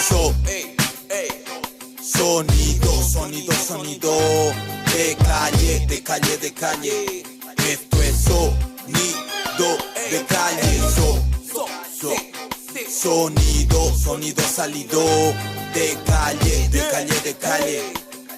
So, sonido de calle, de calle, de calle. Esto es sonido de calle. Sonido salido de calle, de calle, de calle.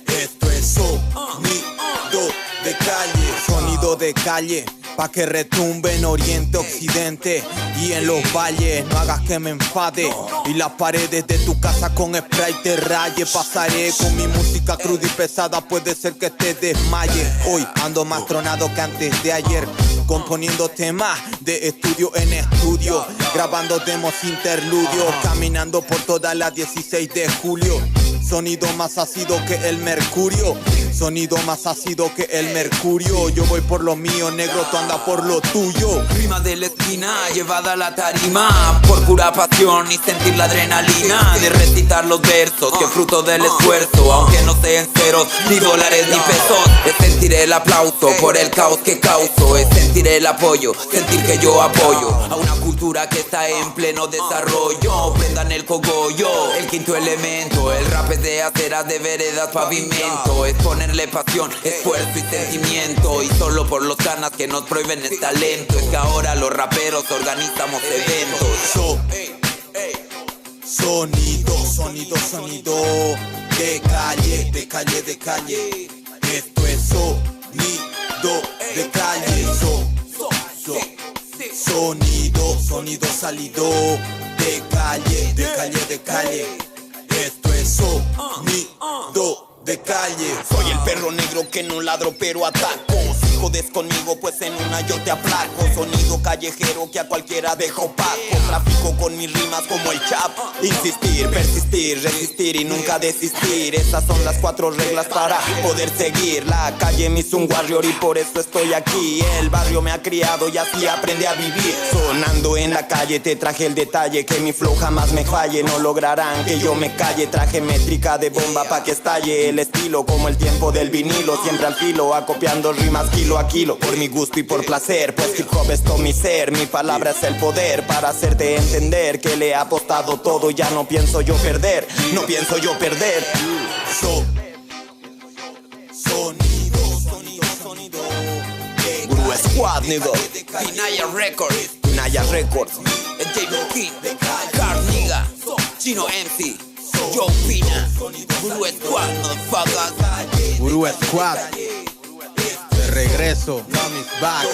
Esto es sonido de calle. Sonido de calle, pa' que retumbe en oriente, occidente y en los valles. No hagas que me enfade y las paredes de tu casa con spray te raye. Pasaré con mi música cruda y pesada, puede ser que te desmaye. Hoy ando más tronado que antes de ayer, componiendo temas de estudio en estudio, grabando demos interludios, caminando por toda la 16 de julio. Sonido más ácido que el mercurio, sonido más ácido que el mercurio. Yo voy por lo mío, negro, tú andas por lo tuyo. Rima de la esquina, llevada a la tarima, por pura pasión y sentir la adrenalina de recitar los versos, que fruto del esfuerzo, aunque no sean ceros, ni dólares ni pesos. Es sentir el aplauso por el caos que causo, es sentir el apoyo, sentir que yo apoyo a una cultura que está en pleno desarrollo. Prendan el cogollo, el quinto elemento. El rap es de aceras, de veredas, pavimento. Es ponerle pasión, esfuerzo y sentimiento. Y solo por los ganas que nos prohíben el talento, es que ahora los raperos organizamos eventos. Sonido de calle, de calle, de calle. Esto es sonido de calle. Sonido salido de calle, de calle, de calle. Esto es sonido de calle. Soy el perro negro que no ladro pero ataco. Si jodes conmigo pues en una yo te aplaco. Sonido callejero que a cualquiera dejo paco. Trafico con mis rimas como el Chap. Insistir, persistir, resistir y nunca desistir. Esas son las 4 reglas para poder seguir. La calle me hizo un warrior y por eso estoy aquí. El barrio me ha criado y así aprendí a vivir. Sonando en la calle te traje el detalle, que mi flow jamás me falle. No lograrán que yo me calle. Traje métrica de bomba pa' que estalle el estilo, como el tiempo del vinilo, siempre al filo, acopiando rimas kilo a kilo, por mi gusto y por placer, pues hip hop es todo mi ser. Mi palabra es el poder para hacerte entender que le he apostado todo, ya no pienso yo perder, no pienso yo perder. Sonido Guru Squad, nigga. Pinaya Records, Pinaya Records. el J King, Carniga, Chino MC, Joe Pina, Guru Squad, motherfuckers. Guru Squad, de regreso, Mommy's back.